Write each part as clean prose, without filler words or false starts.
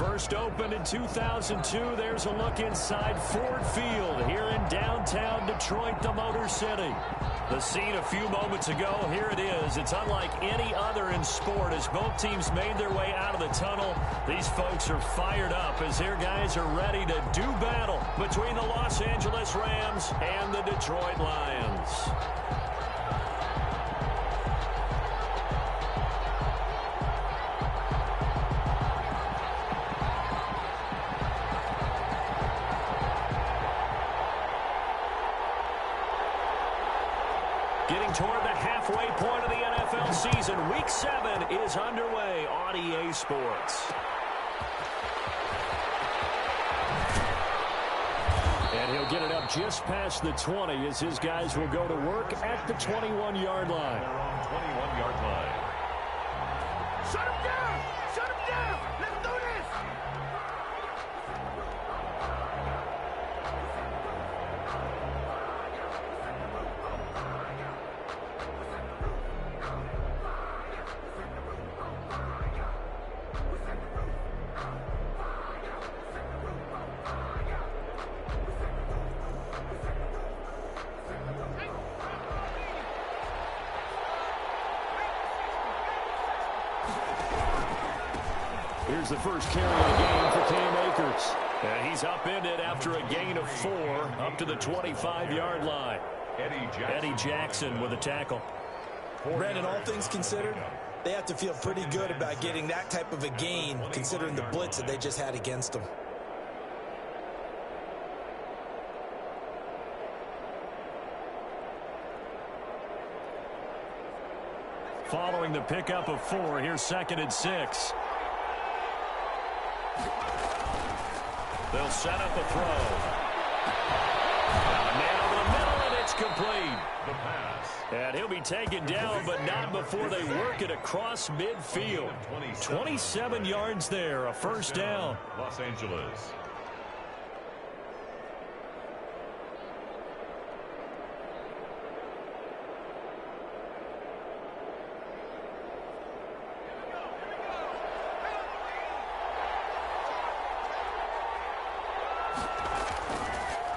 First opened in 2002, there's a look inside Ford Field here in downtown Detroit, the Motor City. The scene a few moments ago, here it is. It's unlike any other in sport as both teams made their way out of the tunnel. These folks are fired up as their guys are ready to do battle between the Los Angeles Rams and the Detroit Lions. Getting toward the halfway point of the NFL season, Week 7 is underway on EA Sports. And he'll get it up just past the 20 as his guys will go to work at the 21-yard line. They're on 21-yard line. Shut him down! Shut him down! Let's do this! Here's the first carry of the game for Cam Akers. And he's upended after a gain of 4 up to the 25-yard line. Eddie Jackson with a tackle. Brandon, all things considered, they have to feel pretty good about getting that type of a gain considering the blitz that they just had against them. Following the pickup of 4, here's 2nd and 6. They'll set up a throw. Man over the middle, and it's complete. The pass. And he'll be taken down, but not before they work it across midfield. 27 yards there, a first down. Los Angeles.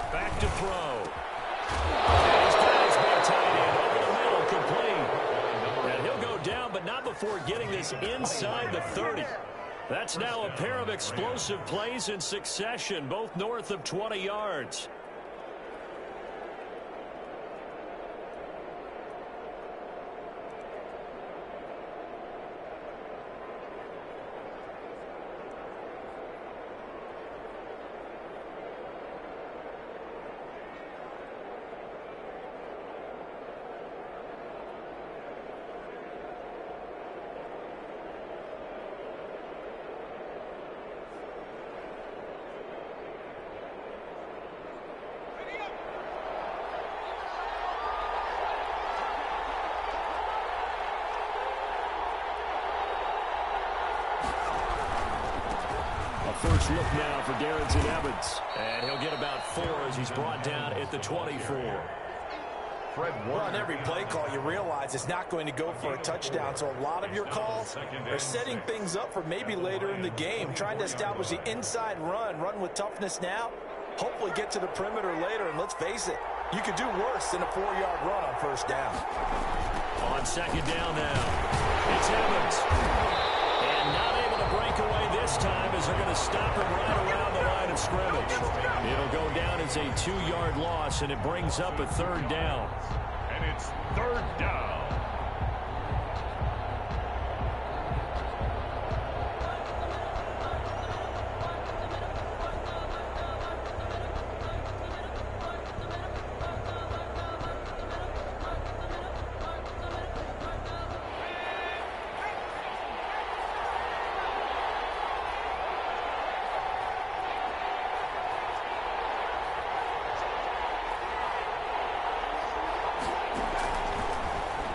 Back to throw. His guy's been tight end over the middle, complete. And he'll go down, but not before getting this inside the 30. That's now a pair of explosive plays in succession, both north of 20 yards. First look now for Darrington Evans. And he'll get about 4 as he's brought down at the 24. Well, on every play call, you realize it's not going to go for a touchdown. So a lot of your calls are setting things up for maybe later in the game, trying to establish the inside run with toughness now, hopefully get to the perimeter later. And let's face it, you could do worse than a 4-yard run on first down. On 2nd down now, it's Evans. And not able to break away this time as they're going to stop him right around the line of scrimmage. It'll go down as a 2-yard loss, and it brings up a 3rd down. And it's 3rd down.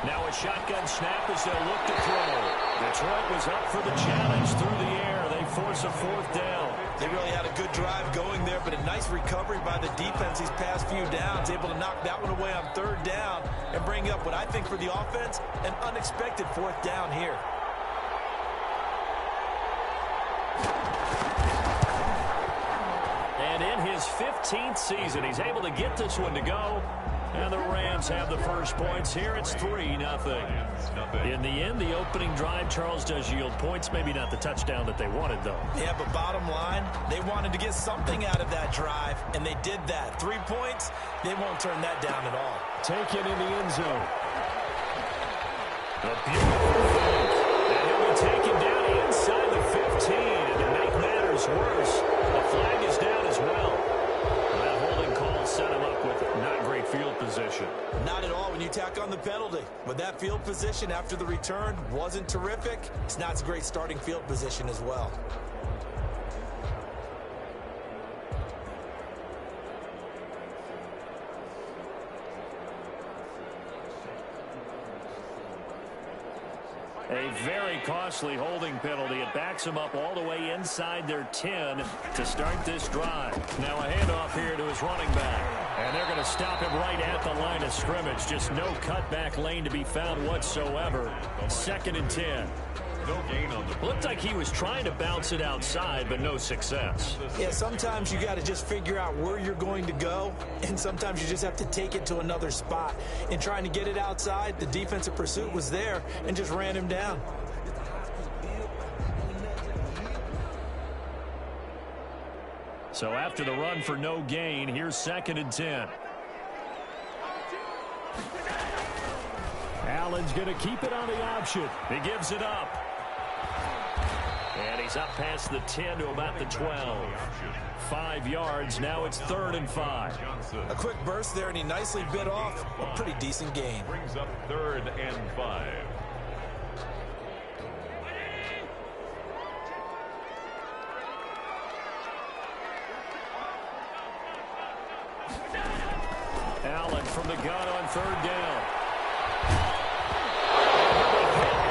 Now a shotgun snap as they'll look to throw. Detroit was up for the challenge through the air. They force a 4th down. They really had a good drive going there, but a nice recovery by the defense these past few downs, able to knock that one away on 3rd down and bring up what I think for the offense, an unexpected 4th down here. And in his 15th season, he's able to get this one to go. And the Rams have the first points here. It's 3-0. In the end, the opening drive, Charles, does yield points. Maybe not the touchdown that they wanted, though. Yeah, but bottom line, they wanted to get something out of that drive, and they did that. 3 points, they won't turn that down at all. Taken in the end zone. A beautiful fake. And he'll be taken down inside the 15. And to make matters worse, the flag is down as well. That holding call set him up with not great field position. Not at all when you tack on the penalty. But that field position after the return wasn't terrific. It's not a great starting field position as well. A very costly holding penalty. It backs them up all the way inside their 10 to start this drive. Now a handoff here to his running back. And they're going to stop him right at the line of scrimmage. Just no cutback lane to be found whatsoever. 2nd and 10. No gain on the play. Looked like he was trying to bounce it outside, but no success. Yeah, sometimes you got to just figure out where you're going to go, and sometimes you just have to take it to another spot. In trying to get it outside, the defensive pursuit was there and just ran him down. So after the run for no gain, here's 2nd and 10. Allen's going to keep it on the option. He gives it up. And he's up past the 10 to about the 12. 5 yards. Now it's 3rd and 5. A quick burst there, and he nicely bit off a pretty decent gain. Brings up 3rd and 5. Allen from the gun on 3rd down.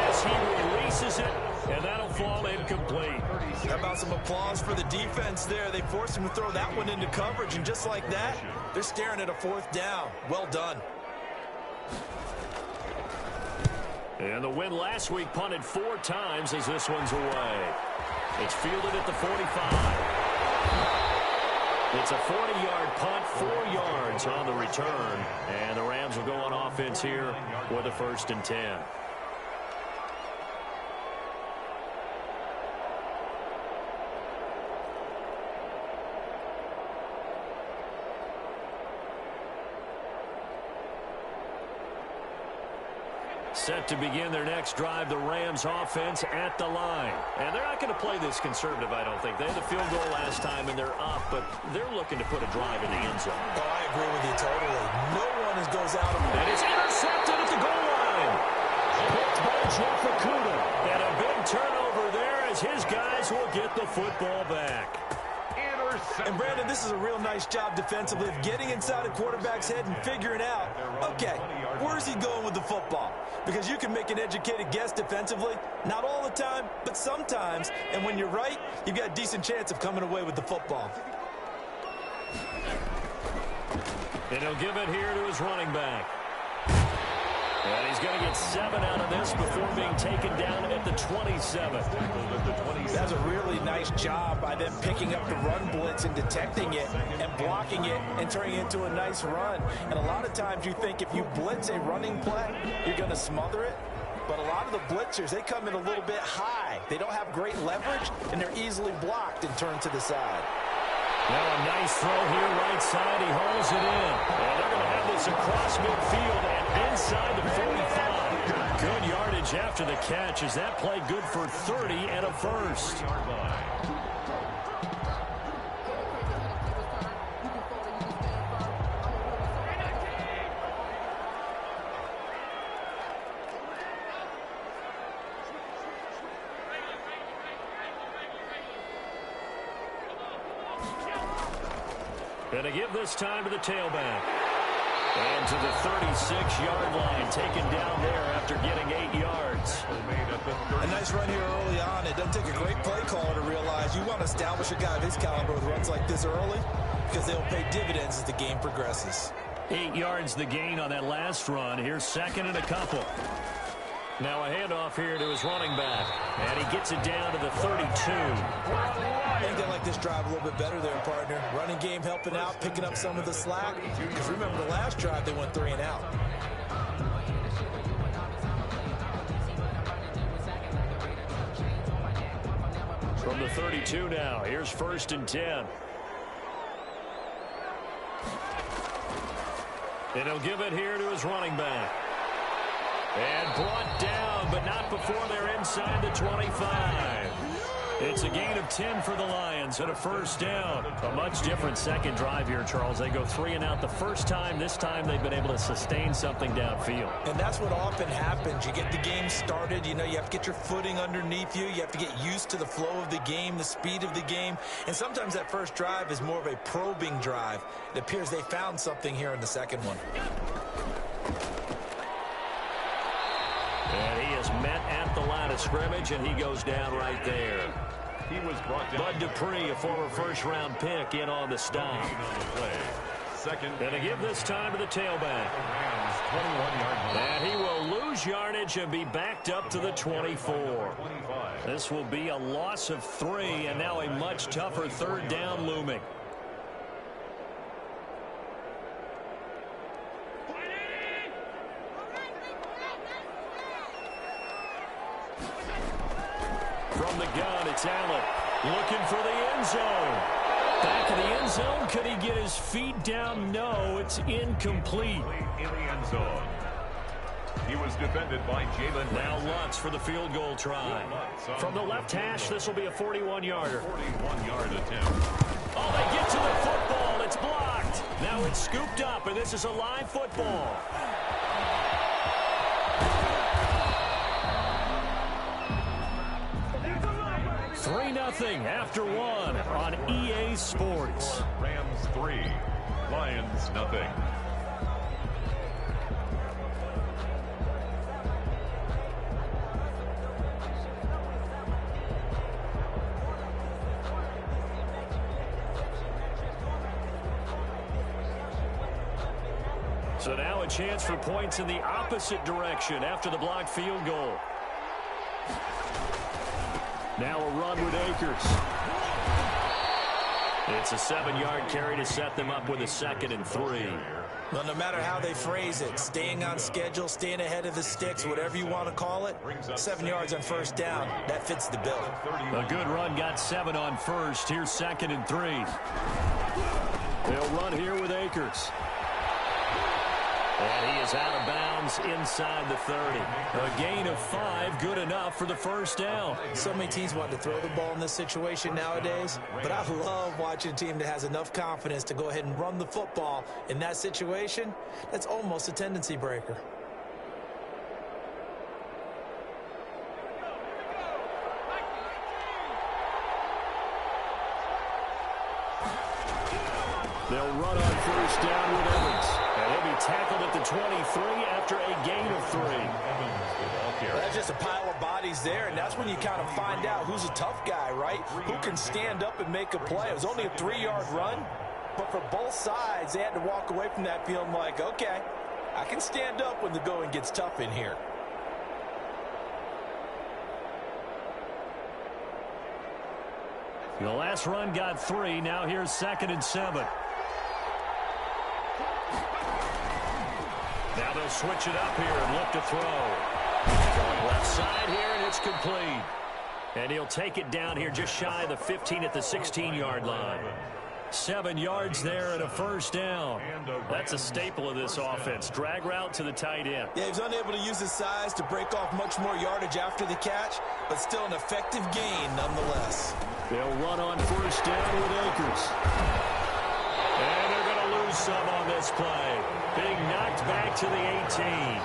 As he releases it, and that'll fall incomplete. How about some applause for the defense there? They forced him to throw that one into coverage, and just like that, they're staring at a 4th down. Well done. And the win last week punted 4 times as this one's away. It's fielded at the 45. It's a 40-yard punt, 4 yards on the return. And the Rams will go on offense here with a 1st and 10. Set to begin their next drive, the Rams offense at the line. And they're not going to play this conservative, I don't think. They had the field goal last time, and they're up, but they're looking to put a drive in the end zone. Oh, I agree with you totally. No one goes out of And it's intercepted at the goal line. Picked by Jeff Okudah. And a big turnover there as his guys will get the football back. And, Brandon, this is a real nice job defensively of getting inside a quarterback's head and figuring out, okay, where's he going with the football? Because you can make an educated guess defensively, not all the time, but sometimes. And when you're right, you've got a decent chance of coming away with the football. And he'll give it here to his running back. And he's going to get 7 out of this before being taken down at the 27. That's a really nice job by them picking up the run blitz and detecting it and blocking it and turning it into a nice run. And a lot of times you think if you blitz a running play, you're going to smother it. But a lot of the blitzers, they come in a little bit high. They don't have great leverage, and they're easily blocked and turned to the side. Now a nice throw here right side. He holds it in. And they're going to have this across midfield and inside the 45. Good yardage after the catch. Is that play good for 30 and a first? Going to give this time to the tailback. And to the 36-yard line, taken down there after getting 8 yards. A nice run here early on. It doesn't take a great play caller to realize you want to establish a guy of his caliber with runs like this early because they'll pay dividends as the game progresses. 8 yards the gain on that last run. Here's 2nd and a couple. Now a handoff here to his running back. And he gets it down to the 32. I think they like this drive a little bit better there, partner. Running game helping out, picking up some of the slack. Because remember the last drive, they went 3 and out. From the 32 now, here's 1st and 10. And he'll give it here to his running back. And brought down, but not before they're inside the 25. It's a gain of 10 for the Lions and a 1st down. A much different second drive here, Charles. They go 3 and out the first time. This time they've been able to sustain something downfield. And that's what often happens. You get the game started. You know, you have to get your footing underneath you. You have to get used to the flow of the game, the speed of the game. And sometimes that first drive is more of a probing drive. It appears they found something here in the second one. And he is met at the line of scrimmage, and he goes down right there. He was brought down. Bud Dupree, a former first-round pick, in on the stop. Second. And to give this time to the tailback. 21-yard line. And he will lose yardage and be backed up to the 24. This will be a loss of 3, and now a much tougher 3rd down looming. From the gun, it's Allen looking for the end zone. Back in the end zone. Could he get his feet down? No, it's incomplete. In the end zone. He was defended by Jalen. Now Lutz for the field goal try. From the left hash, this will be a 41-yarder. 41-yard attempt. Oh, they get to the football. It's blocked. Now it's scooped up, and this is a live football. Nothing after 1 on EA Sports. Rams 3, Lions nothing. So now a chance for points in the opposite direction after the blocked field goal. Now a run with Akers. It's a 7-yard carry to set them up with a 2nd and 3. Well, no matter how they phrase it, staying on schedule, staying ahead of the sticks, whatever you want to call it, 7 yards on 1st down, that fits the bill. A good run got 7 on 1st. Here's 2nd and 3. They'll run here with Akers. And he is out of bounds inside the 30. A gain of 5, good enough for the 1st down. So many teams want to throw the ball in this situation nowadays, but I love watching a team that has enough confidence to go ahead and run the football. In that situation, that's almost a tendency breaker. They'll run on 1st down with Evans. And he'll be tackled at the 23 after a gain of 3. That's just a pile of bodies there, and that's when you kind of find out who's a tough guy, right? Who can stand up and make a play. It was only a 3-yard run, but for both sides, they had to walk away from that feeling like, okay, I can stand up when the going gets tough in here. The last run got 3. Now here's 2nd and 7. Now they'll switch it up here and look to throw. Going left side here, and it's complete. And he'll take it down here just shy of the 15 at the 16-yard line. 7 yards there and a 1st down. That's a staple of this offense. Drag route to the tight end. Yeah, he was unable to use his size to break off much more yardage after the catch, but still an effective gain nonetheless. They'll run on 1st down with Akers. And they're going to lose some on this play. Being knocked back to the 18.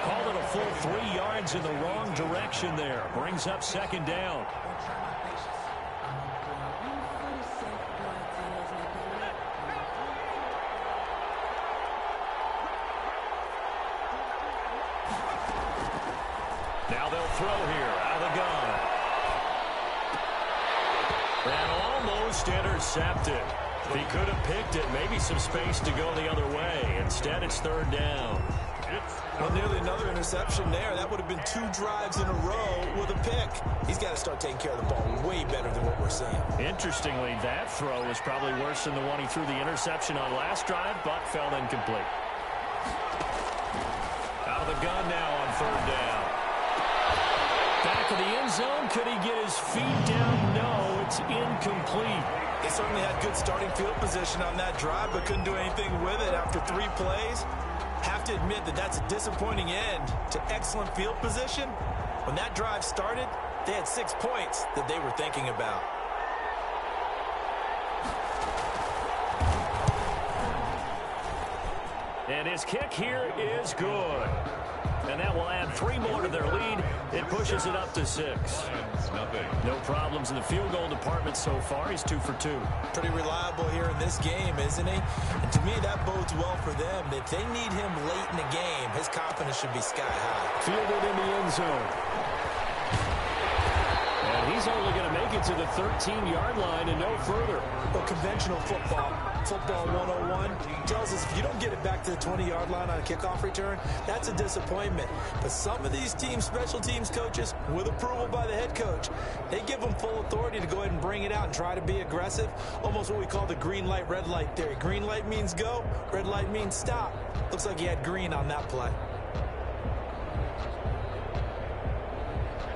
Called it a full 3 yards in the wrong direction there. Brings up 2nd down. Now they'll throw here out of the gun. And almost intercepted. He could have picked it. Maybe some space to go the other way. Instead, it's 3rd down. Well, nearly another interception there. That would have been 2 drives in a row with a pick. He's got to start taking care of the ball way better than what we're seeing. Interestingly, that throw was probably worse than the one he threw the interception on last drive, but fell incomplete. Out of the gun now on 3rd down. Back of the end zone. Could he get his feet down? No, it's incomplete. They certainly had good starting field position on that drive, but couldn't do anything with it after 3 plays. Have to admit that that's a disappointing end to excellent field position. When that drive started, they had 6 points that they were thinking about. And his kick here is good. And that will add 3 more to their lead. It pushes it up to 6. No problems in the field goal department so far. He's 2 for 2. Pretty reliable here in this game, isn't he? And to me, that bodes well for them. If they need him late in the game, his confidence should be sky high. Fielded in the end zone. And he's only going to make it to the 13-yard line and no further. Well, conventional football 101, tells us if you don't get it back to the 20-yard line on a kickoff return, that's a disappointment. But some of these teams, special teams coaches, with approval by the head coach, they give them full authority to go ahead and bring it out and try to be aggressive. Almost what we call the green light, red light theory. Green light means go, red light means stop. Looks like he had green on that play.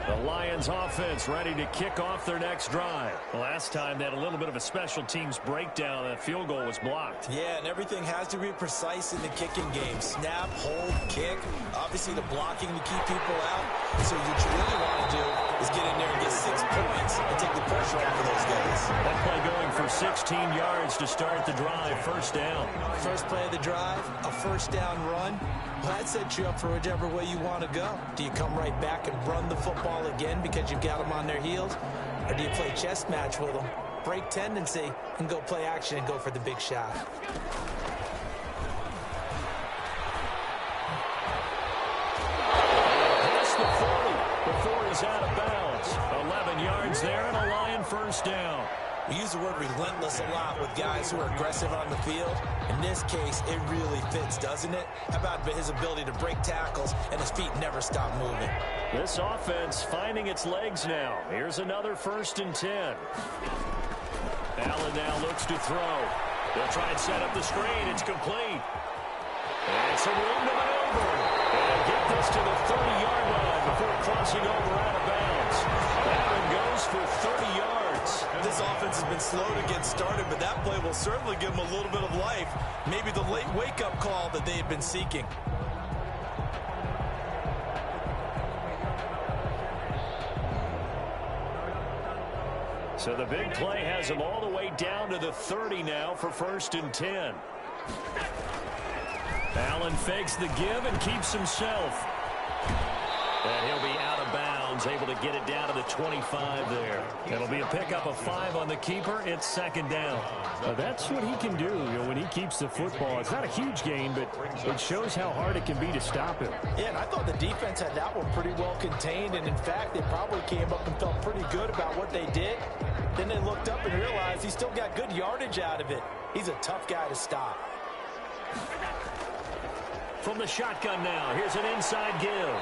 The Lions offense ready to kick off their next drive. Last time they had a little bit of a special teams breakdown. That field goal was blocked. Yeah, and everything has to be precise in the kicking game. Snap, hold, kick. Obviously the blocking to keep people out. So what you really want to do is get in there and get 6 points and take the pressure off of those guys. That play going for 16 yards to start the drive. 1st down. First play of the drive, a 1st down run. Well, that sets you up for whichever way you want to go. Do you come right back and run the football again because you've got them on their heels? Or do you play chess match with them, break tendency, and go play action and go for the big shot? Past the 40 before he's out of bounds. 11 yards there and a Lion 1st down. We use the word relentless a lot with guys who are aggressive on the field. In this case, it really fits, doesn't it? How about his ability to break tackles and his feet never stop moving? This offense finding its legs now. Here's another 1st and 10. Allen now looks to throw. They'll try and set up the screen. It's complete. And some room to maneuver. And get this to the 30-yard line before crossing over out of bounds. That one goes for 30 yards. This offense has been slow to get started, but that play will certainly give them a little bit of life. Maybe the late wake-up call that they had been seeking. So the big play has them all the way down to the 30 now for 1st and 10. Allen fakes the give and keeps himself. And he'll be out of bounds, able to get it down to the 25 there. It'll be a pickup of 5 on the keeper. It's 2nd down. That's what he can do, when he keeps the football. It's not a huge gain, but it shows how hard it can be to stop him. Yeah, and I thought the defense had that one pretty well contained, and in fact, they probably came up and felt pretty good about what they did. Then they looked up and realized he still got good yardage out of it. He's a tough guy to stop. From the shotgun now, here's an inside give.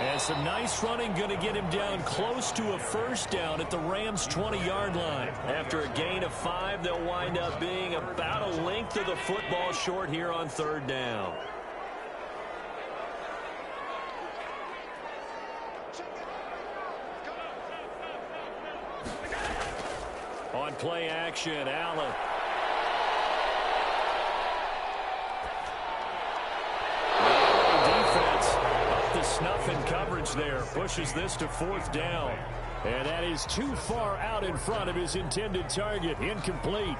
And some nice running, going to get him down close to a 1st down at the Rams' 20-yard line. After a gain of 5, they'll wind up being about a length of the football short here on 3rd down. On play action, Allen. Snuff in coverage there. Pushes this to 4th down. And that is too far out in front of his intended target. Incomplete.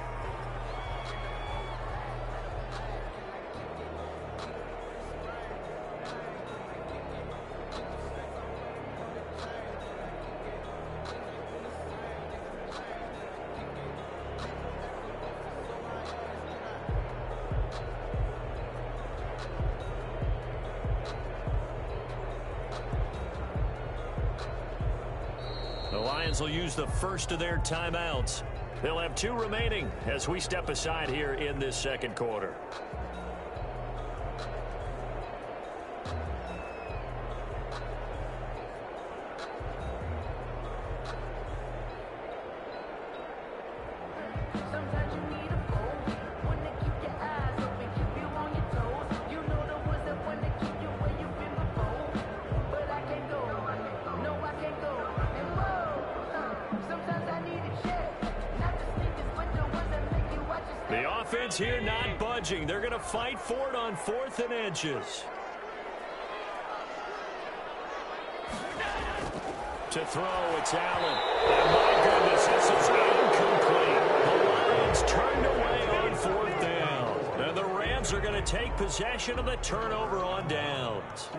The Lions will use the first of their timeouts. They'll have 2 remaining as we step aside here in this 2nd quarter. offense here not budging. They're going to fight for it on 4th and inches. To throw, it's Allen. And my goodness, this is incomplete. The Lions turned away on 4th down. And the Rams are going to take possession of the turnover on downs.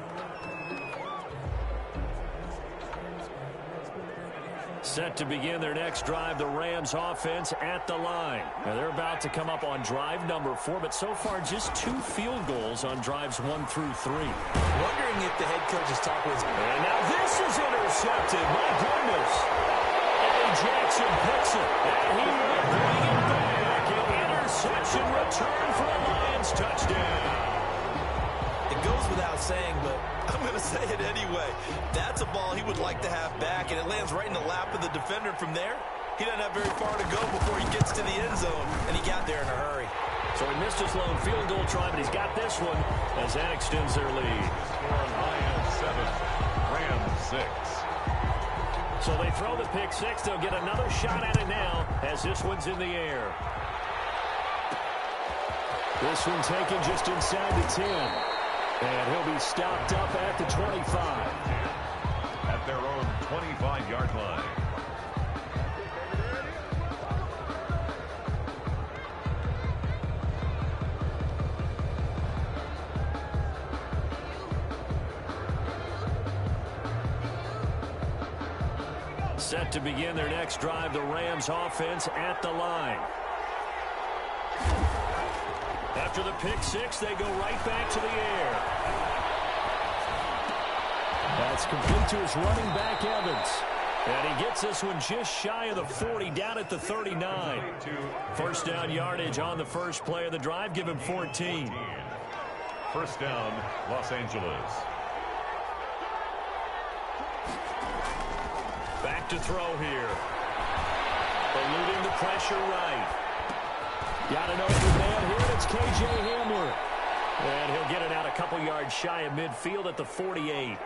Set to begin their next drive, the Rams offense at the line. Now they're about to come up on drive number 4, but so far just 2 field goals on drives 1 through 3. Wondering if the head coach is talking with him. And now this is intercepted. My goodness. Eddie Jackson picks it. And he will bring it back. An interception return for a Lions touchdown. It goes without saying, but I'm going to say it anyway. That's a ball he would like to have back, and it lands right in the lap of the defender from there. He doesn't have very far to go before he gets to the end zone, and he got there in a hurry. So he missed his lone field goal try, but he's got this one as that extends their lead. Score Lions 7, Rams 6. So they throw the pick 6. They'll get another shot at it now as this one's in the air. This one taken just inside the 10. And he'll be stopped up at the 25. At their own 25-yard line. Set to begin their next drive, the Rams offense at the line. After the pick 6, they go right back to the air. That's complete to his running back, Evans. And he gets this one just shy of the 40, down at the 39. First down yardage on the first play of the drive. Give him 14. First down, Los Angeles. Back to throw here. Eluding the pressure right. Got an open man here, and it's K.J. Hamler. And he'll get it out a couple yards shy of midfield at the 48.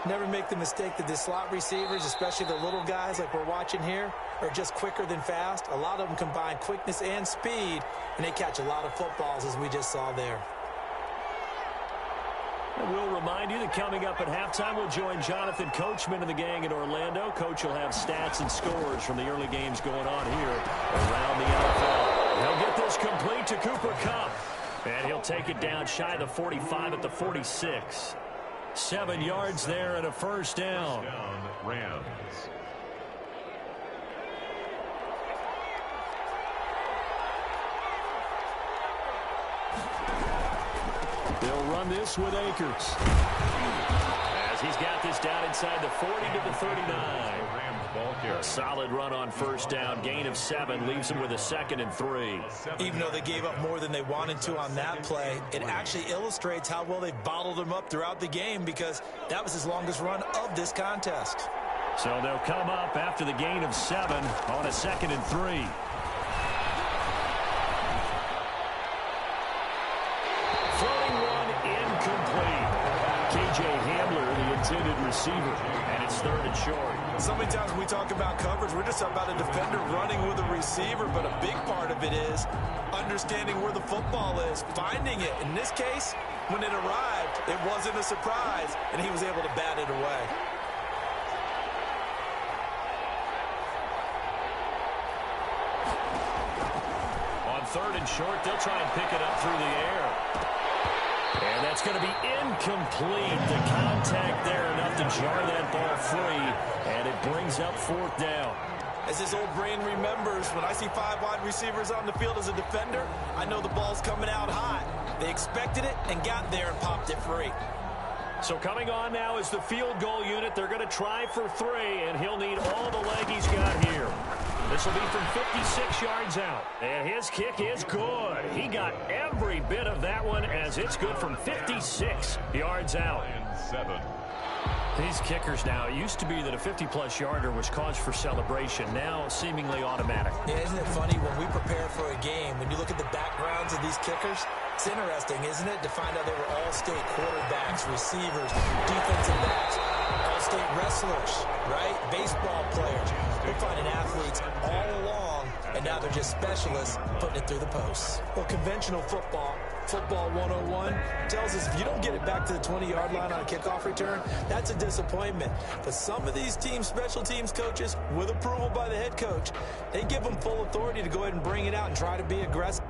Never make the mistake that the slot receivers, especially the little guys like we're watching here, are just quicker than fast. A lot of them combine quickness and speed, and they catch a lot of footballs, as we just saw there. And we'll remind you that coming up at halftime, we'll join Jonathan Coachman and the gang in Orlando. Coach will have stats and scores from the early games going on here around the NFL. He'll get this complete to Cooper Kupp. And he'll take it down shy of the 45 at the 46. 7 yards there and a first down. First down, Rams. They'll run this with Akers. As he's got this down inside the 40 to the 39. Rams ball carrier. Solid run on first down. Gain of 7 leaves them with a 2nd and 3. Even though they gave up more than they wanted to on that play, it actually illustrates how well they bottled them up throughout the game, because that was his longest run of this contest. So they'll come up after the gain of 7 on a 2nd and 3. K.J. Hamler, the intended receiver, and it's 3rd and short. So many times when we talk about coverage, we're just about a defender running with a receiver, but a big part of it is understanding where the football is, finding it. In this case, when it arrived, it wasn't a surprise, and he was able to bat it away. On 3rd and short, they'll try and pick it up through the air. And that's going to be incomplete. The contact there enough to jar that ball free, and it brings up 4th down. As his old brain remembers, when I see 5 wide receivers on the field as a defender, I know the ball's coming out hot. They expected it and got there and popped it free. So coming on now is the field goal unit. They're going to try for 3, and he'll need all the leg he's got here. This will be from 56 yards out. And his kick is good. He got every bit of that one, as it's good from 56 yards out. 7. These kickers now, it used to be that a 50-plus yarder was cause for celebration. Now seemingly automatic. Yeah, isn't it funny when we prepare for a game, when you look at the backgrounds of these kickers, it's interesting, isn't it, to find out they were all-state quarterbacks, receivers, defensive backs, all-state wrestlers, right? Baseball players. We're finding athletes all along and now they're just specialists putting it through the posts. Well, conventional football 101, tells us if you don't get it back to the 20-yard line on a kickoff return, that's a disappointment. But some of these special teams coaches, with approval by the head coach, they give them full authority to go ahead and bring it out and try to be aggressive.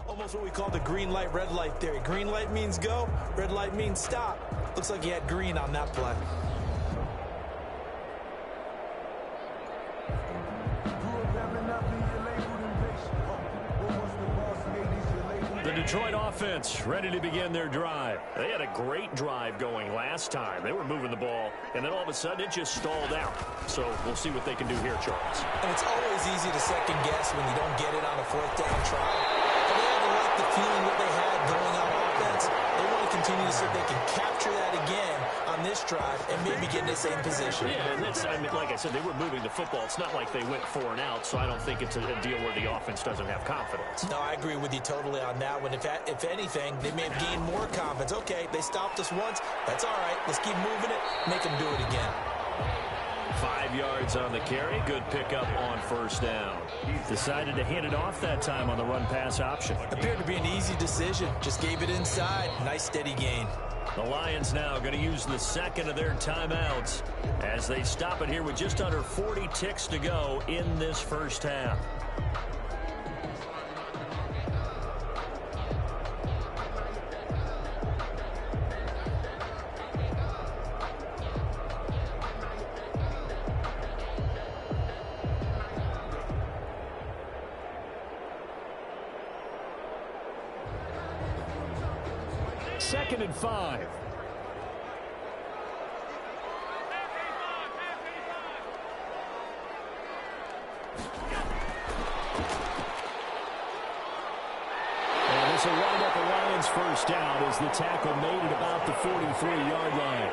Almost what we call the green light, red light theory. Green light means go, red light means stop. Looks like he had green on that play. The Detroit offense ready to begin their drive. They had a great drive going last time. They were moving the ball, and then all of a sudden it just stalled out. So we'll see what they can do here, Charles. And it's always easy to second guess when you don't get it on a fourth down try. But they had to like the feeling that they had going on offense. They want to continue to see if they can capture that again on this drive and maybe get in the same position. Yeah, and that's, I mean, like I said, they were moving the football. It's not like they went 4 and out, so I don't think it's a deal where the offense doesn't have confidence. No, I agree with you totally on that one. If anything, they may have gained more confidence. Okay, they stopped us once. That's all right. Let's keep moving it. Make them do it again. 5 yards on the carry. Good pickup on first down. Decided to hand it off that time on the run-pass option. Appeared to be an easy decision. Just gave it inside. Nice steady gain. The Lions now going to use the second of their timeouts as they stop it here with just under 40 ticks to go in this first half. Second and 5. And this will wind up the Lions' first down as the tackle made it about the 43-yard line.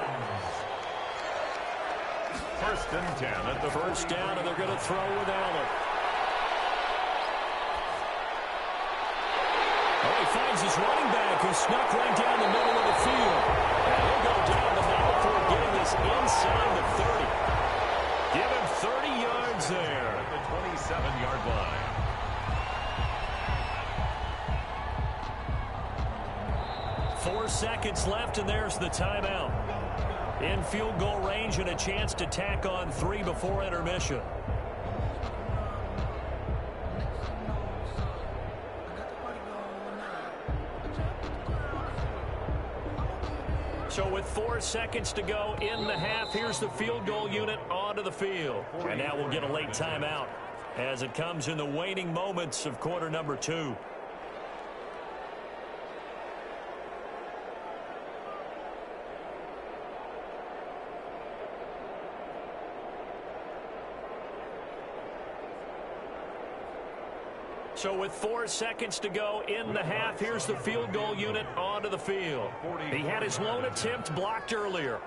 First and 10 at the first down, and they're going to throw with Allen. He finds his running back who snuck right down the middle of the field. And he'll go down the middle for getting this inside the 30. Give him 30 yards there. At the 27-yard line. 4 seconds left, and there's the timeout. In field goal range and a chance to tack on 3 before intermission. So with 4 seconds to go in the half, here's the field goal unit onto the field. And now we'll get a late timeout as it comes in the waning moments of quarter number 2. So with 4 seconds to go in the half, here's the field goal unit onto the field. He had his lone attempt blocked earlier.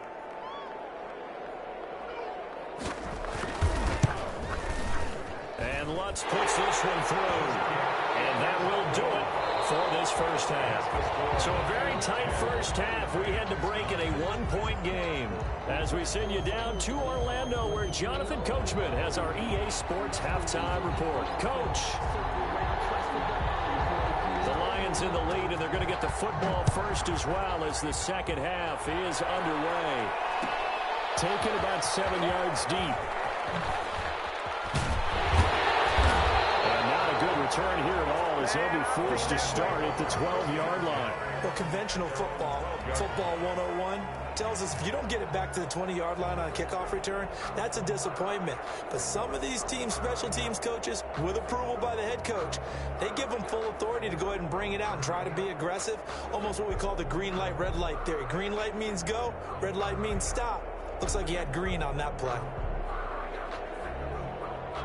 And Lutz puts this one through. And that will do it for this first half. So a very tight first half. We had to break in a 1-point game as we send you down to Orlando, where Jonathan Coachman has our EA Sports halftime report. Coach. The Lions in the lead, and they're going to get the football first as well as the second half is underway. Taken about 7 yards deep. And not a good return here at all as as they'll be forced to start at the 12-yard line. Well, conventional football 101, tells us if you don't get it back to the 20-yard line on a kickoff return, that's a disappointment. But some of these teams, special teams coaches, with approval by the head coach, they give them full authority to go ahead and bring it out and try to be aggressive, almost what we call the green light, red light theory. Green light means go, red light means stop. Looks like he had green on that play.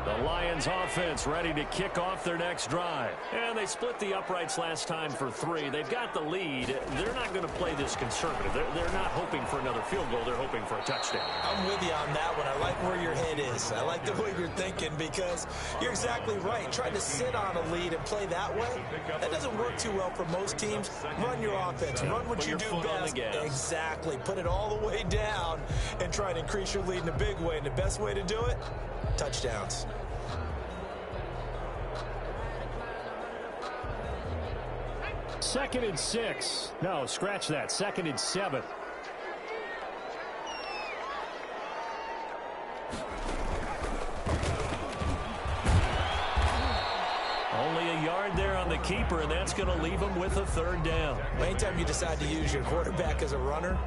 The Lions offense ready to kick off their next drive. And they split the uprights last time for 3. They've got the lead. They're not going to play this conservative. They're not hoping for another field goal. They're hoping for a touchdown. I'm with you on that one. I like where your head is. I like the way you're thinking because you're exactly right. Trying to sit on a lead and play that way, that doesn't work too well for most teams. Run your offense. Run what you do best. Exactly. Put it all the way down and try to increase your lead in a big way. And the best way to do it, touchdowns. Second and 6. No, scratch that. Second and 7. Only a yard there on the keeper, and that's going to leave him with a 3rd down. Anytime you decide to use your quarterback as a runner,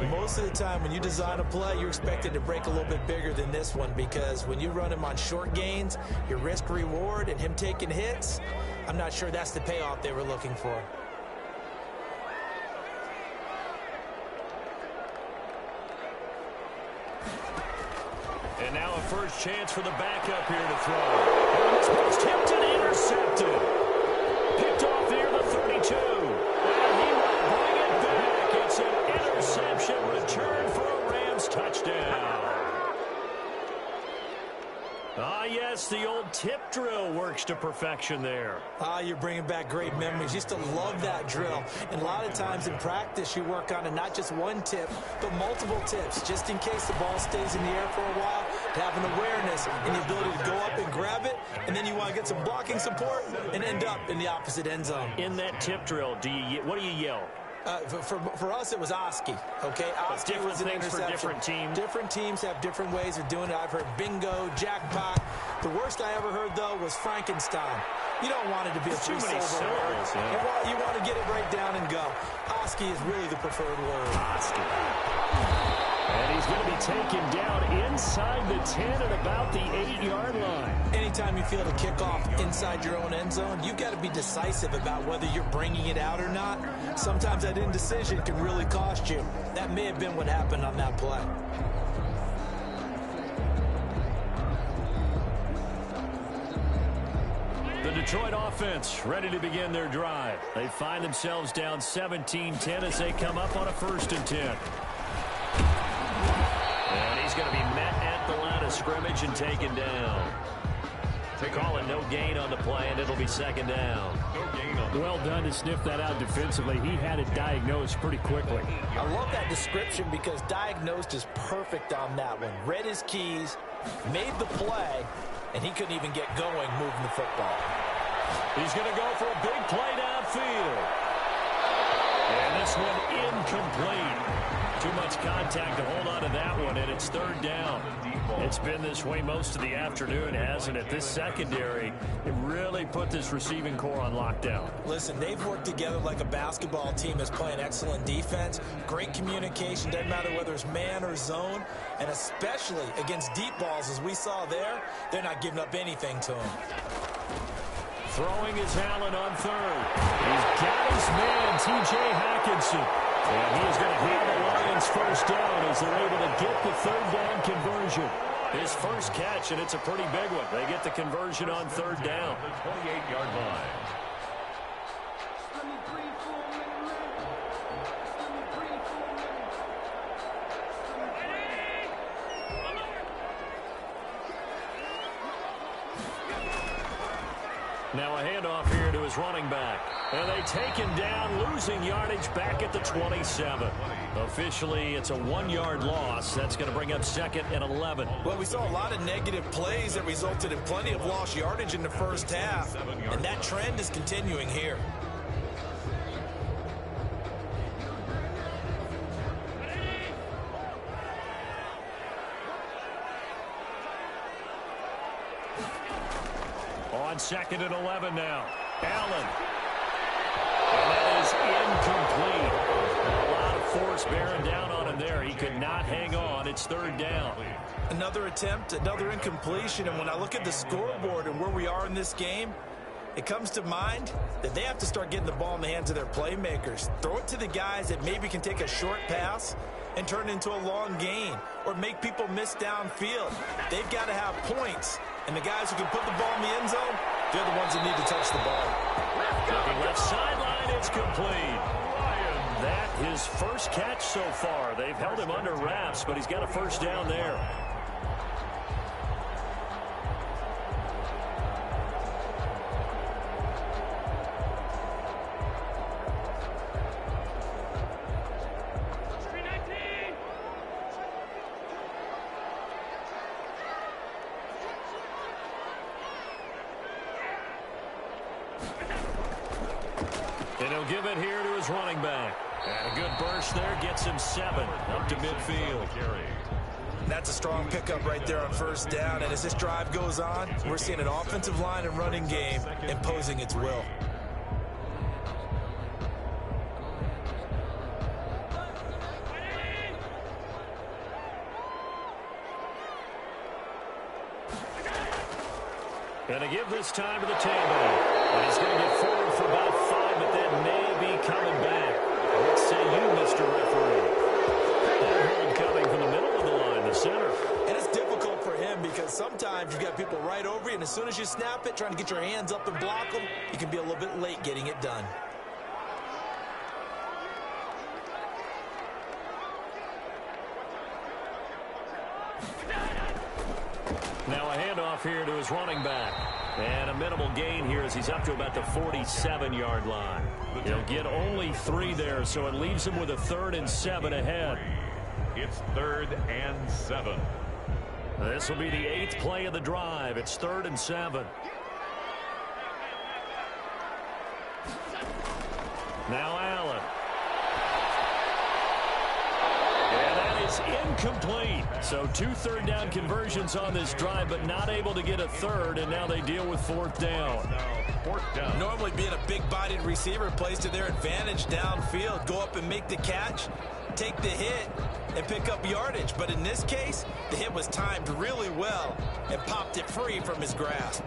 most of the time when you design a play, you're expected to break a little bit bigger than this one because when you run him on short gains, your risk-reward and him taking hits, I'm not sure that's the payoff they were looking for. And now a first chance for the backup here to throw. And this one's tipped and intercepted. Picked off near the 32. And he will bring it back. It's an interception return for a Rams touchdown. Ah, yes, the old tip drill works to perfection there. You're bringing back great memories. Used to love that drill. And a lot of times in practice, you work on it, not just one tip, but multiple tips, just in case the ball stays in the air for a while, to have an awareness and the ability to go up and grab it, and then you want to get some blocking support and end up in the opposite end zone. In that tip drill, what do you yell? For us, it was Oski. Okay, Oski was an interception. For different teams. Different teams have different ways of doing it. I've heard bingo, jackpot. The worst I ever heard, though, was Frankenstein. You don't want it to be a too many syllables. Yeah. You want to get it right down and go. Oski is really the preferred word. Oski. And he's going to be taken down inside the 10 at about the 8-yard line. Anytime you feel the kickoff inside your own end zone, you've got to be decisive about whether you're bringing it out or not. Sometimes that indecision can really cost you. That may have been what happened on that play. The Detroit offense ready to begin their drive. They find themselves down 17-10 as they come up on a 1st and 10. And he's going to be met at the line of scrimmage and taken down. They call it no gain on the play, and it'll be 2nd down. Well done to sniff that out defensively. He had it diagnosed pretty quickly. I love that description because diagnosed is perfect on that one. Read his keys, made the play, and he couldn't even get going moving the football. He's going to go for a big play downfield. And this one incomplete. Too much contact to hold on to that one, and it's 3rd down. It's been this way most of the afternoon, hasn't it? This secondary, it really put this receiving core on lockdown. Listen, they've worked together like a basketball team that's playing excellent defense, great communication, doesn't matter whether it's man or zone, and especially against deep balls, as we saw there, they're not giving up anything to them. Throwing is Allen on 3rd. He's got his man, T.J. Hackinson. And he's going to have the Lions 1st down as they're able to get the 3rd down conversion. His first catch, and it's a pretty big one. They get the conversion on 3rd down. The 28-yard line. Now a handoff here to his running back. And they take him down, losing yardage back at the 27. Officially, it's a 1-yard loss. That's going to bring up 2nd and 11. Well, we saw a lot of negative plays that resulted in plenty of lost yardage in the first half. And that trend is continuing here. On 2nd and 11 now. Allen. And that is incomplete. A lot of force bearing down on him there. He could not hang on. It's third down. Another attempt, another incompletion. And when I look at the scoreboard and where we are in this game, it comes to mind that they have to start getting the ball in the hands of their playmakers. Throw it to the guys that maybe can take a short pass and turn it into a long gain or make people miss downfield. They've got to have points. And the guys who can put the ball in the end zone, they're the ones that need to touch the ball. Looking left sideline, it's complete. That his first catch so far. They've held him under wraps, but he's got a first down there. And he'll give it here to his running back. And a good burst there gets him 7 up to midfield. That's a strong pickup right there on first down. And as this drive goes on, we're seeing an offensive line and running game imposing its will. And to give this time to the tailback. And he's going to get forward for about 5, but then may be coming back. What say you, Mr. Referee? That hold coming from the middle of the line, the center. And it's difficult for him because sometimes you've got people right over you, and as soon as you snap it, trying to get your hands up and block them, you can be a little bit late getting it done. Now a handoff here to his running back. And a minimal gain here as he's up to about the 47-yard line. He'll get only 3 there, so it leaves him with a 3rd and 7 ahead. It's 3rd and 7. This will be the 8th play of the drive. It's 3rd and 7. Now Allen. And that is incomplete. So 2 third down conversions on this drive, but not able to get a 3rd, and now they deal with 4th down. Normally being a big-bodied receiver plays to their advantage downfield. Go up and make the catch, take the hit, and pick up yardage. But in this case, the hit was timed really well and popped it free from his grasp.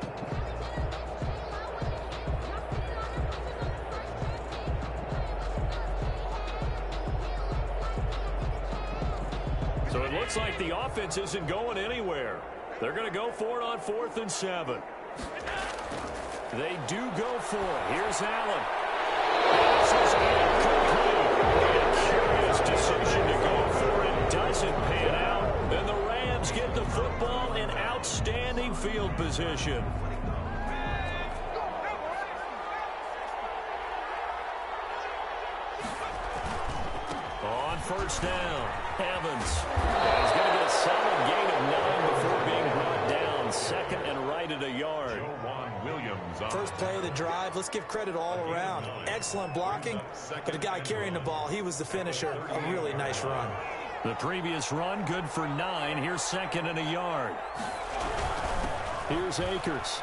So it looks like the offense isn't going anywhere. They're going to go for it on 4th and 7. They do go for it. Here's Allen. This is incomplete. A curious decision to go for it. Doesn't pan out. Then the Rams get the football in outstanding field position. On first down, Evans. He's going to get a solid gain of 9 before being brought down. 2nd and right at a yard. First play of the drive, let's give credit all around. Excellent blocking, but the guy carrying the ball, he was the finisher. A really nice run. The previous run, good for 9. Here's 2nd and a yard. Here's Akers.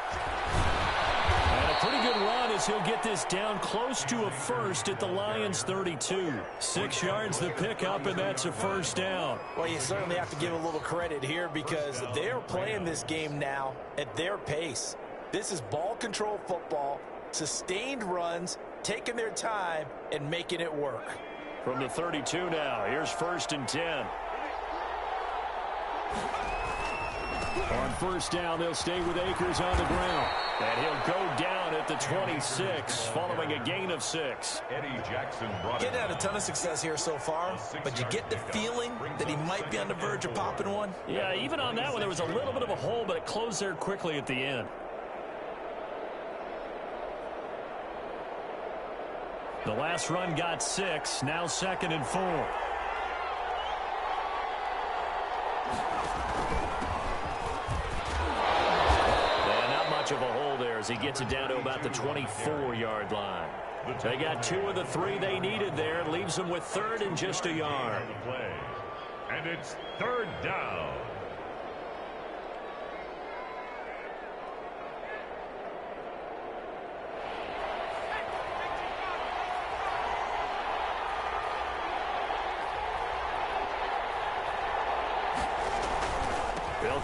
And a pretty good run as he'll get this down close to a 1st at the Lions' 32. 6 yards the pickup, and that's a first down. Well, you certainly have to give a little credit here because they're playing this game now at their pace. This is ball control football, sustained runs, taking their time, and making it work. From the 32 now, here's 1st and 10. On first down, they'll stay with Akers on the ground. And he'll go down at the 26, following a gain of 6. Eddie Jackson Getting had a ton of success here so far, but you get the feeling that he might be on the verge of popping one. Yeah, even on that one, there was a little bit of a hole, but it closed there quickly at the end. The last run got 6, now 2nd and 4. Of a hole there as he gets it down to about the 24-yard line. They got 2 of the 3 they needed there. It leaves them with 3rd and just a yard. And it's 3rd down.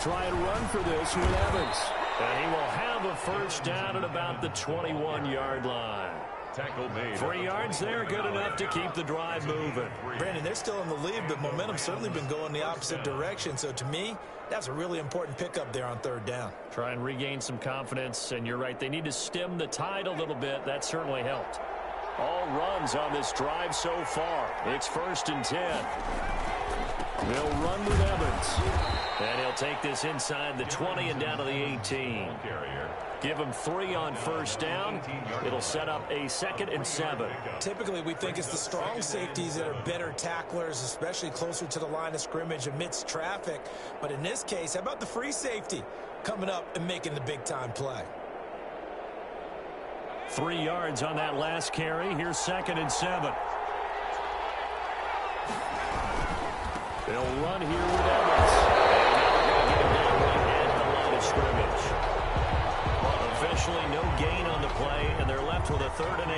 try and run for this with Evans. And he will have a first down at about the 21-yard line. Tackle made. 3 yards there, good enough to keep the drive moving. Brandon, they're still in the lead, but momentum's certainly been going the opposite direction. So to me, that's a really important pickup there on 3rd down. Try and regain some confidence, and you're right, they need to stem the tide a little bit. That certainly helped. All runs on this drive so far. It's 1st and 10. They'll run with Evans. And he'll take this inside the 20 and down to the 18. Give him 3 on 1st down. It'll set up a 2nd and 7. Typically, we think it's the strong safeties that are better tacklers, especially closer to the line of scrimmage amidst traffic. But in this case, how about the free safety coming up and making the big-time play? 3 yards on that last carry. Here's 2nd and 7. They'll run here with Evans. And now they're going to get him down right at the line of scrimmage. Officially no gain on the play, and they're left with a 3rd and 8.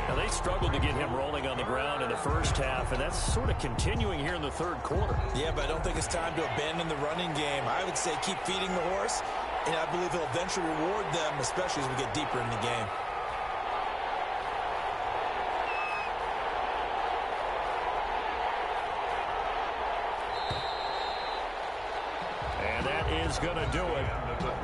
Now, they struggled to get him rolling on the ground in the first half, and that's sort of continuing here in the 3rd quarter. Yeah, but I don't think it's time to abandon the running game. I would say keep feeding the horse, and I believe he'll eventually reward them, especially as we get deeper in the game. And that is going to do it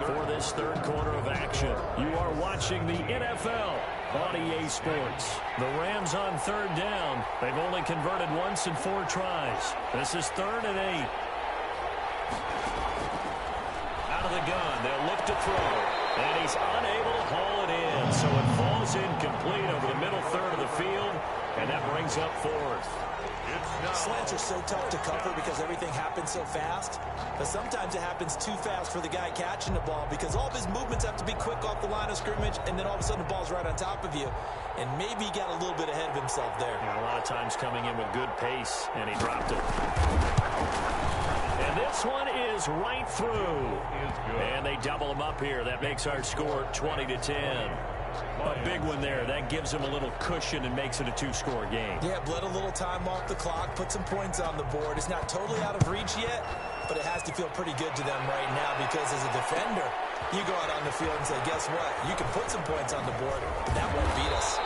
for this 3rd quarter of action. You are watching the NFL on EA Sports. The Rams on 3rd down. They've only converted once in 4 tries. This is 3rd and 8. Out of the gun, they'll look to throw. And he's unable to haul it in. So it falls incomplete over the middle 3rd of the field. And that brings up 4th. Slants are so tough to cover because everything happens so fast. But sometimes it happens too fast for the guy catching the ball because all of his movements have to be quick off the line of scrimmage, and then all of a sudden the ball's right on top of you. And maybe he got a little bit ahead of himself there. A lot of times coming in with good pace, and he dropped it. And this one is right through. And they double him up here. That makes our score 20-10. A big one there. That gives them a little cushion and makes it a 2-score game. Yeah, bled a little time off the clock, put some points on the board. It's not totally out of reach yet, but it has to feel pretty good to them right now because as a defender, you go out on the field and say, guess what? You can put some points on the board, but that won't beat us.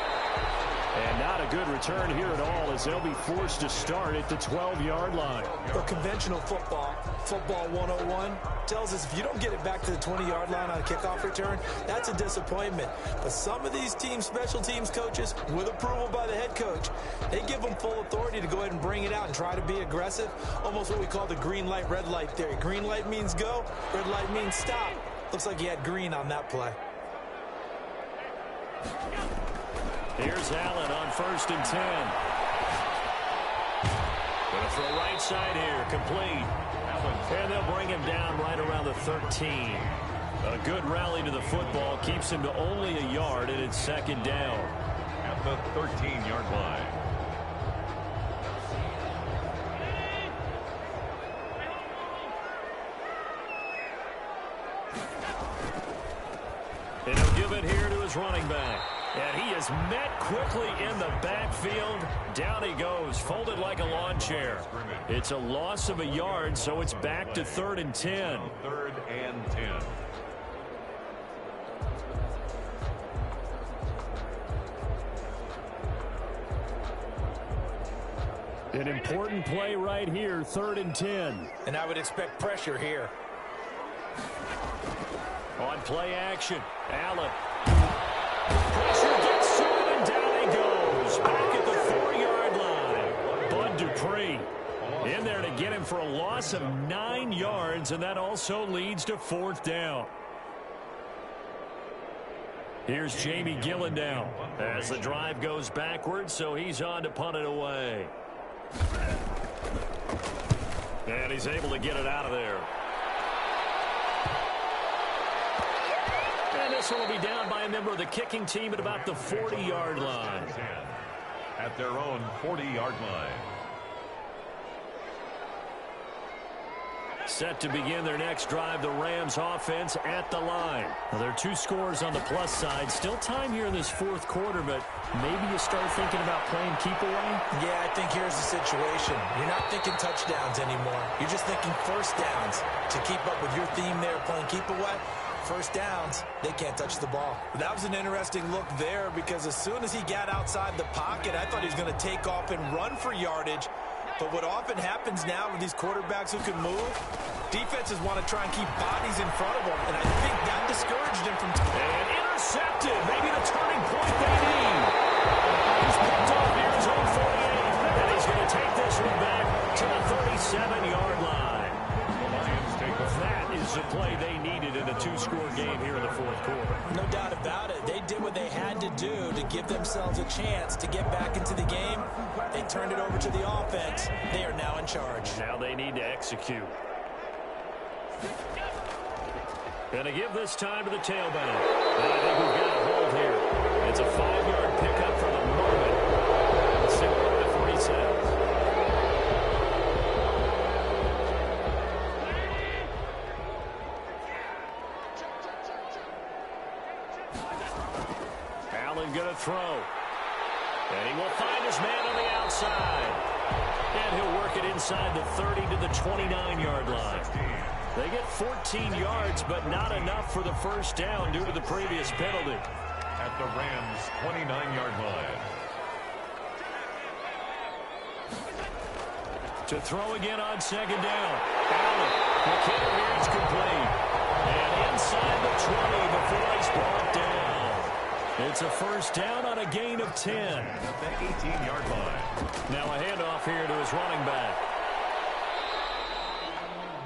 And not a good return here at all as they'll be forced to start at the 12-yard line. But conventional football 101, tells us if you don't get it back to the 20-yard line on a kickoff return, that's a disappointment. But some of these teams, special teams coaches, with approval by the head coach, they give them full authority to go ahead and bring it out and try to be aggressive. Almost what we call the green light, red light theory. Green light means go, red light means stop. Looks like he had green on that play. Here's Allen on 1st and 10. Going to throw right side here, complete. And they'll bring him down right around the 13. A good rally to the football keeps him to only a yard, and it's 2nd down. At the 13-yard line. And he'll give it here to his running back. And he is met quickly in the backfield. Down he goes, folded like a lawn chair. It's a loss of a yard, so it's back to 3rd and 10. 3rd and 10. An important play right here, 3rd and 10. And I would expect pressure here. On play action, Allen. Pressure gets to him, and down he goes. Back at the 4-yard line. Bud Dupree in there to get him for a loss of 9 yards, and that also leads to 4th down. Here's Jamie Gillen now as the drive goes backwards, so he's on to punt it away. And he's able to get it out of there. And this one will be down by a member of the kicking team at about the 40-yard line. At their own 40-yard line. Set to begin their next drive, the Rams offense at the line. Well, there are 2 scores on the plus side. Still time here in this fourth quarter, but maybe you start thinking about playing keep away? Yeah, I think here's the situation. You're not thinking touchdowns anymore. You're just thinking first downs. To keep up with your theme there, playing keep away, first downs, they can't touch the ball. That was an interesting look there because as soon as he got outside the pocket, I thought he was going to take off and run for yardage. But what often happens now with these quarterbacks who can move, defenses want to try and keep bodies in front of them, and I think that discouraged him from... And intercepted, maybe the turning point they need. He's picked off near his own 48, and he's going to take this one back to the 37-yard line. That is the play they needed in a 2-score game here in the fourth quarter. No doubt about it. They did what they had to do to give themselves a chance to get back into the game. They turned it over to the offense. They are now in charge. Now they need to execute. Going to give this time to the tailback. And I think we've got a hold here. It's a 5-yard pickup for the moment. Let's see what the referee says. Allen going to throw. And he will find his man on the outside. And he'll work it inside the 30 to the 29-yard line. They get 14 yards, but not enough for the first down due to the previous penalty. At the Rams' 29-yard line. To throw again on second down. Allen, McKinnon here, it's complete. And inside the 20 before he's brought down. It's a first down on a gain of 10. At the 18-yard line. Now a handoff here to his running back.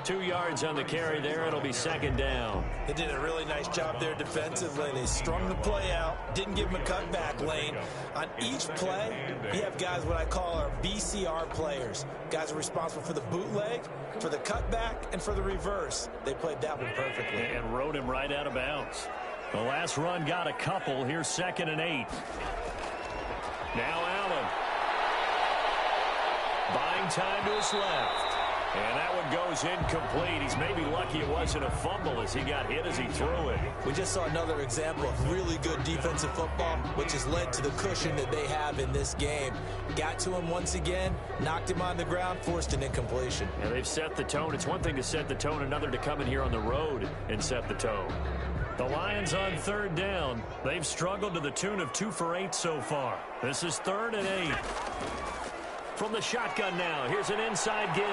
2 yards on the carry there. It'll be second down. They did a really nice job there defensively. They strung the play out, didn't give him a cutback lane. On each play, you have guys what I call our BCR players. Guys are responsible for the bootleg, for the cutback, and for the reverse. They played that one perfectly. And rode him right out of bounds. The last run got a couple. Here's 2nd and 8. Now Allen. Buying time to his left. And that one goes incomplete. He's maybe lucky it wasn't a fumble as he got hit as he threw it. We just saw another example of really good defensive football, which has led to the cushion that they have in this game. Got to him once again, knocked him on the ground, forced an incompletion. And they've set the tone. It's one thing to set the tone, another to come in here on the road and set the tone. The Lions on 3rd down. They've struggled to the tune of 2 for 8 so far. This is 3rd and 8. From the shotgun now, here's an inside give.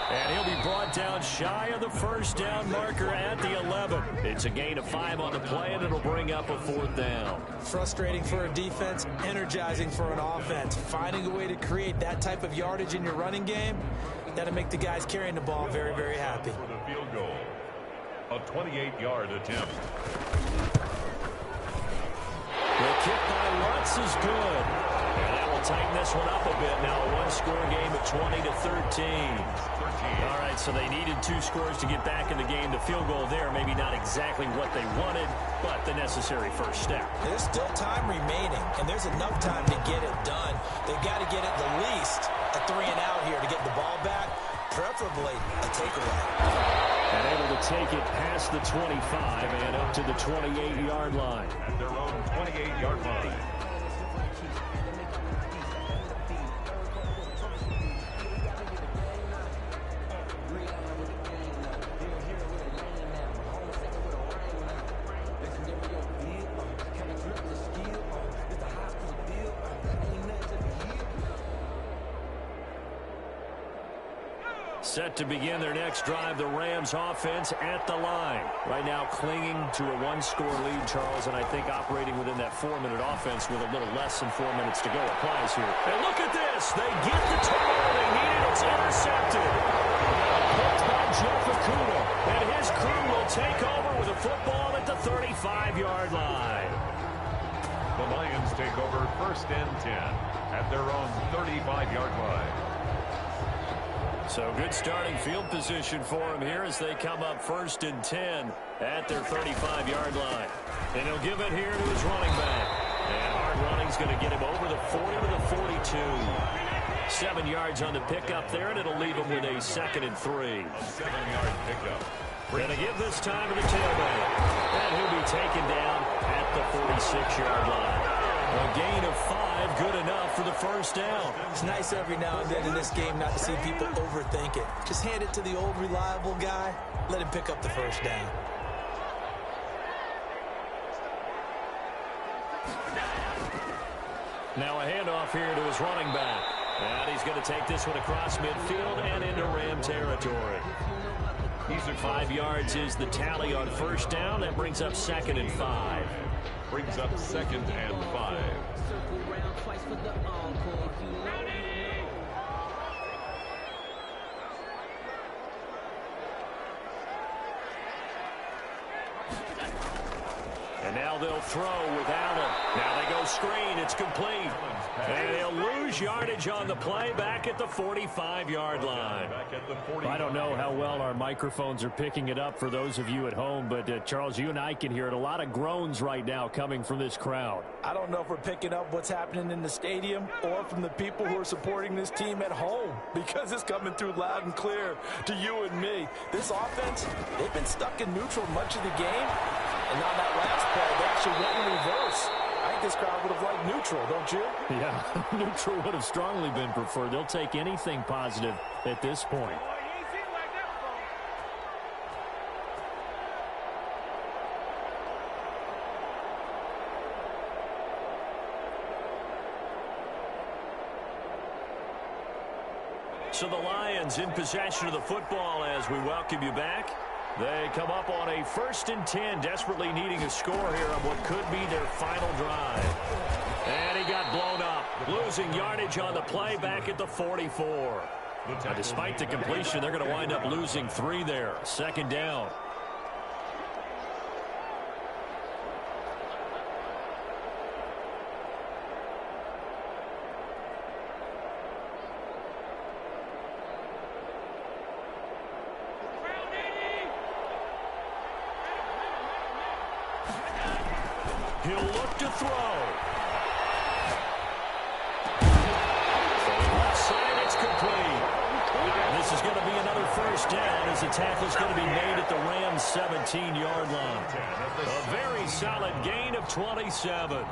And he'll be brought down shy of the first down marker at the 11. It's a gain of 5 on the play, and it'll bring up a 4th down. Frustrating for a defense, energizing for an offense. Finding a way to create that type of yardage in your running game, that'll make the guys carrying the ball very, very happy. For the field goal. A 28-yard attempt. The kick by Lutz is good. And that will tighten this one up a bit now. A 1-score game at 20 to 13. All right, so they needed 2 scores to get back in the game. The field goal there, maybe not exactly what they wanted, but the necessary first step. There's still time remaining, and there's enough time to get it done. They've got to get at the least a 3-and-out here to get the ball back, preferably a takeaway. And able to take it past the 25 and up to the 28-yard line. At their own 28-yard line. Set to begin their next drive, the Rams offense at the line. Right now clinging to a 1-score lead, Charles, and I think operating within that 4-minute offense with a little less than 4 minutes to go applies here. And look at this. They get the turnover they needed. It's intercepted. Picked by Jeff Okudah. And his crew will take over with a football at the 35-yard line. The Lions take over 1st and 10 at their own 35-yard line. So good starting field position for him here as they come up 1st and 10 at their 35-yard line. And he'll give it here to his running back. And hard running's going to get him over the 40 to the 42. 7 yards on the pickup there, and it'll leave him with a 2nd and 3. A 7-yard pickup. Going to give this time to the tailback. And he'll be taken down at the 46-yard line. A gain of 5, good enough for the first down. It's nice every now and then in this game not to see people overthink it. Just hand it to the old reliable guy. Let him pick up the first down. Now a handoff here to his running back. And he's going to take this one across midfield and into Ram territory. 5 yards is the tally on first down. That brings up 2nd and 5. Brings up 2nd and 5. And now they'll throw with Allen. Now they go screen. It's complete. And they'll lose yardage on the play back at the 45-yard line. I don't know how well our microphones are picking it up for those of you at home, but Charles, you and I can hear it. A lot of groans right now coming from this crowd. I don't know if we're picking up what's happening in the stadium or from the people who are supporting this team at home, because it's coming through loud and clear to you and me. This offense, they've been stuck in neutral much of the game, and on that last play, they actually went in reverse. I think this crowd would have liked neutral, don't you? Yeah, neutral would have strongly been preferred. They'll take anything positive at this point. So the Lions in possession of the football as we welcome you back. They come up on a 1st and 10, desperately needing a score here on what could be their final drive. And he got blown up, losing yardage on the play back at the 44. Now, despite the completion, they're going to wind up losing 3 there. 2nd down. He'll look to throw. Left side, it's complete. This is going to be another first down as the tackle's going to be made at the Rams' 17-yard line. A very solid gain of 27.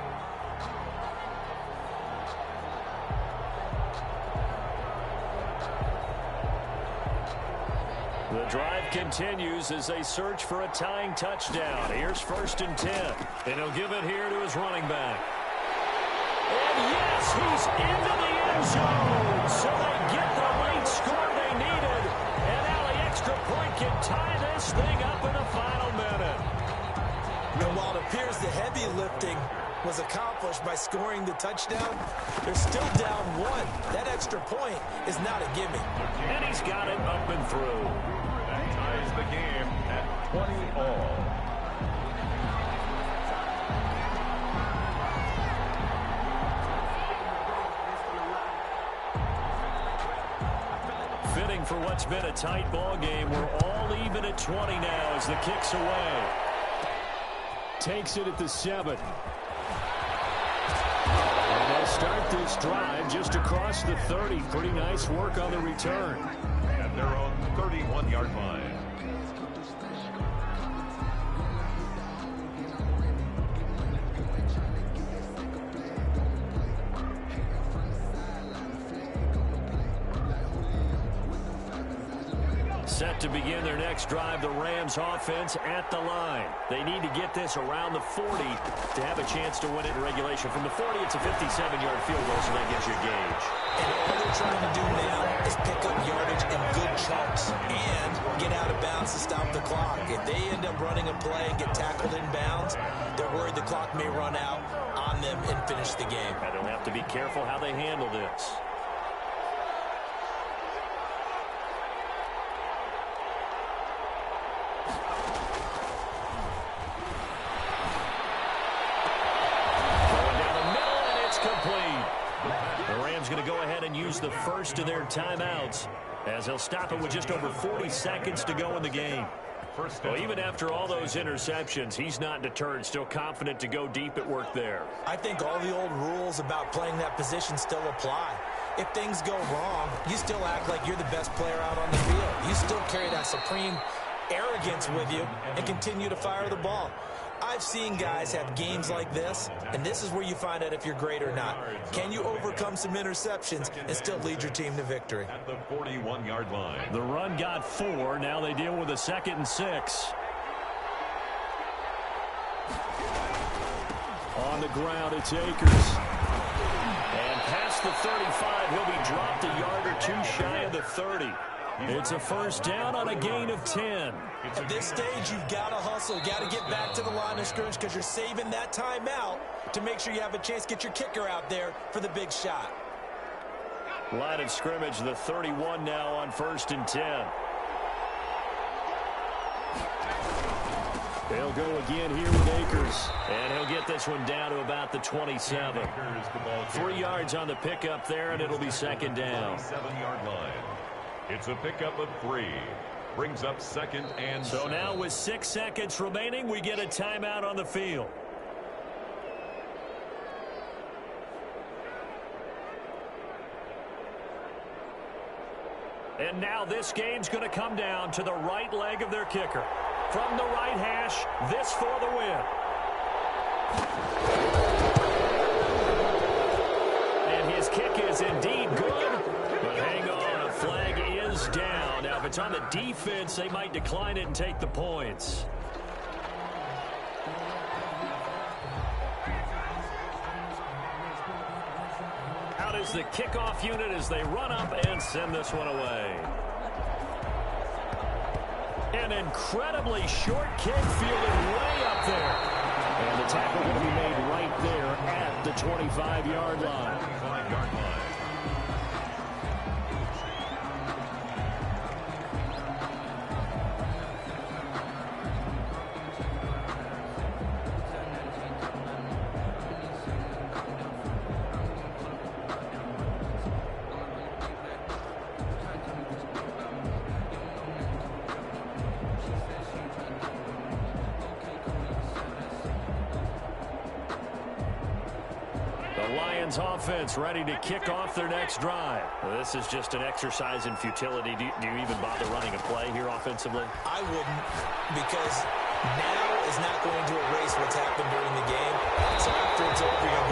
The drive continues as they search for a tying touchdown. Here's 1st and 10. And he'll give it here to his running back. And yes, he's into the end zone. So they get the late score they needed. And now the extra point can tie this thing up in the final minute. And while it appears the heavy lifting was accomplished by scoring the touchdown, they're still down 1. That extra point is not a gimme. And he's got it up and through. That ties the game at 20 all. Fitting for what's been a tight ball game. We're all even at 20 now as the kick's away. Takes it at the 7. And they'll start this drive just across the 30. Pretty nice work on the return. At their own 31-yard line. Set to begin their next drive, the Rams offense at the line. They need to get this around the 40 to have a chance to win it in regulation. From the 40, it's a 57-yard field goal, so that gives you a gauge. And all they're trying to do now is pick up yardage in good chunks and get out of bounds to stop the clock. If they end up running a play and get tackled in bounds, they're worried the clock may run out on them and finish the game. And they'll have to be careful how they handle this. Going to go ahead and use the first of their timeouts as he'll stop it with just over 40 seconds to go in the game. Well, even after all those interceptions, he's not deterred, still confident to go deep at work there. I think all the old rules about playing that position still apply. If things go wrong, you still act like you're the best player out on the field. You still carry that supreme arrogance with you and continue to fire the ball. I've seen guys have games like this, and this is where you find out if you're great or not. Can you overcome some interceptions and still lead your team to victory? At the 41-yard line. The run got 4. Now they deal with a 2nd and 6. On the ground, it's Akers. And past the 35, he'll be dropped a yard or 2 shy of the 30. It's a first down on a gain of 10. At this stage, you've got to hustle, got to get back to the line of scrimmage because you're saving that timeout to make sure you have a chance to get your kicker out there for the big shot. Line of scrimmage, the 31 now on 1st and 10. They'll go again here with Akers. And he'll get this one down to about the 27. 3 yards on the pickup there, and it'll be 2nd down. 7-yard line. It's a pickup of 3. Brings up 2nd and so 7. now with 6 seconds remaining, we get a timeout on the field. And now this game's going to come down to the right leg of their kicker. From the right hash, this for the win. And his kick is indeed good. But hang on, a flag is down. Now, if it's on the defense, they might decline it and take the points. Out is the kickoff unit as they run up and send this one away. An incredibly short kick fielded way up there. And the tackle will be made right there at the 25-yard line. 25-yard line. Offense ready to kick off their next drive. Well, this is just an exercise in futility. Do you even bother running a play here offensively? I wouldn't, because now is not going to erase what's happened during the game. So after it's over, you're going to